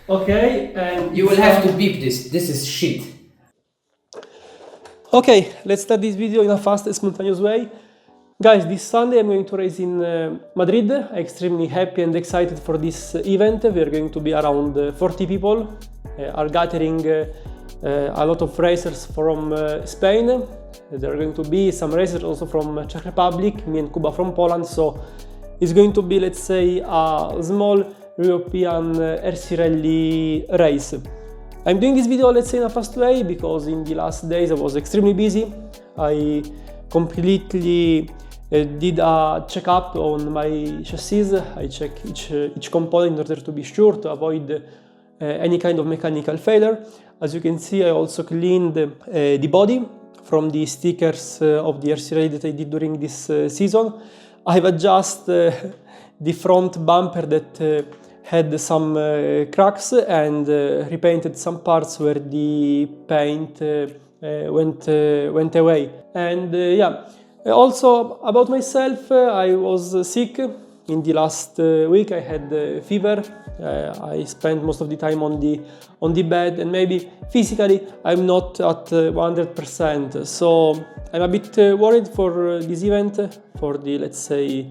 Okay, and You will have to beep this. This is shit. Okay, let's start this video in a fast and spontaneous way. Guys, this Sunday I'm going to race in Madrid. I'm extremely happy and excited for this event. We are going to be around 40 people. Are gathering a lot of racers from Spain. There are going to be some racers also from Czech Republic, me and Kuba from Poland. So it's going to be, let's say, a small European RC Rally race. I'm doing this video, let's say, in a fast way because in the last days I was extremely busy. I completely did a checkup on my chassis. I checked each component in order to be sure to avoid any kind of mechanical failure. As you can see, I also cleaned the body from the stickers of the RC Rally that I did during this season. I've adjusted the front bumper that had some cracks and repainted some parts where the paint went away. And yeah, also about myself, I was sick. In the last week I had fever. I spent most of the time on the bed, and maybe physically I'm not at 100%. So I'm a bit worried for this event, for the, let's say,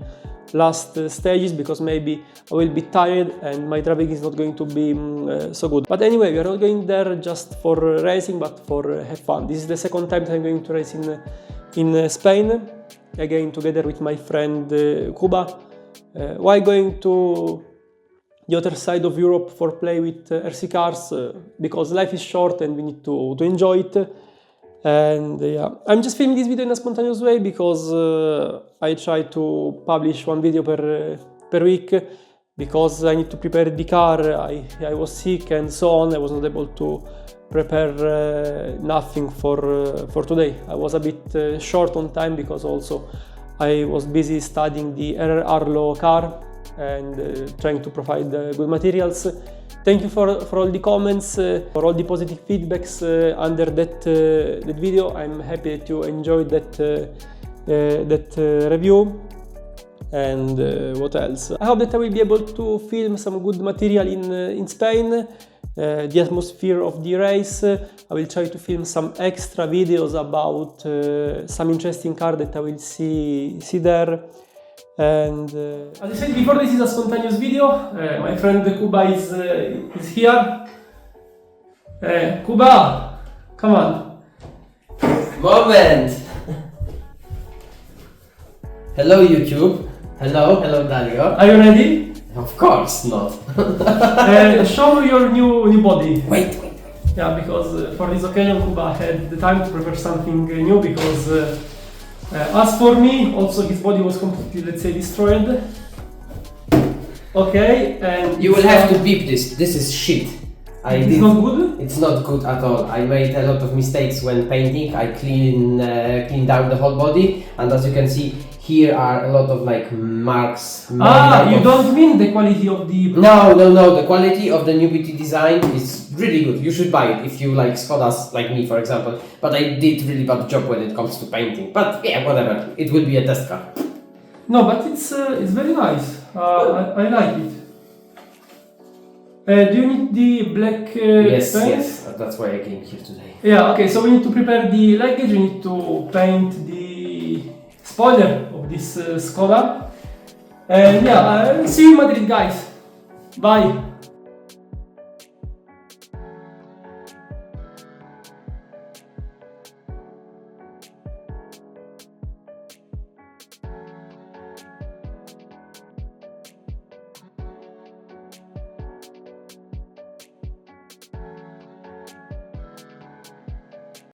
last stages, because maybe I will be tired and my driving is not going to be so good. But anyway, we are not going there just for racing, but for have fun. This is the second time that I'm going to race in Spain, again together with my friend Kuba. Why going to the other side of Europe for play with RC cars? Because life is short and we need to enjoy it. And yeah, I'm just filming this video in a spontaneous way because I try to publish one video per week, because I need to prepare the car. I was sick and so on. I was not able to prepare nothing for today. I was a bit short on time because also I was busy studying the Arlo car and trying to provide good materials. Thank you for all the comments, for all the positive feedbacks under that video. I'm happy that you enjoyed that review. And what else? I hope that I will be able to film some good material in Spain. The atmosphere of the race. I will try to film some extra videos about some interesting car that I will see there. And as I said before, this is a spontaneous video. My friend Kuba is here. Kuba, come on. Moment! Hello YouTube. Hello Dario. Are you ready? Of course not. Show your new body. Wait. Yeah, because for this occasion Kuba had the time to prepare something new, because as for me, also his body was completely, let's say, destroyed. Okay, and You will have to beep this. This is shit. It's not good? It's not good at all. I made a lot of mistakes when painting. I cleaned out the whole body, and as you can see, here are a lot of like marks. You don't mean the quality of the... No. The quality of the new BT design is really good. You should buy it if you like Skodas, like me, for example. But I did really bad job when it comes to painting. But yeah, whatever. It will be a test car. No, but it's very nice. I like it. Do you need the black Yes. That's why I came here today. Yeah, okay, so we need to prepare the luggage, we need to paint the spoiler of this Skoda. And yeah, see you in Madrid, guys. Bye.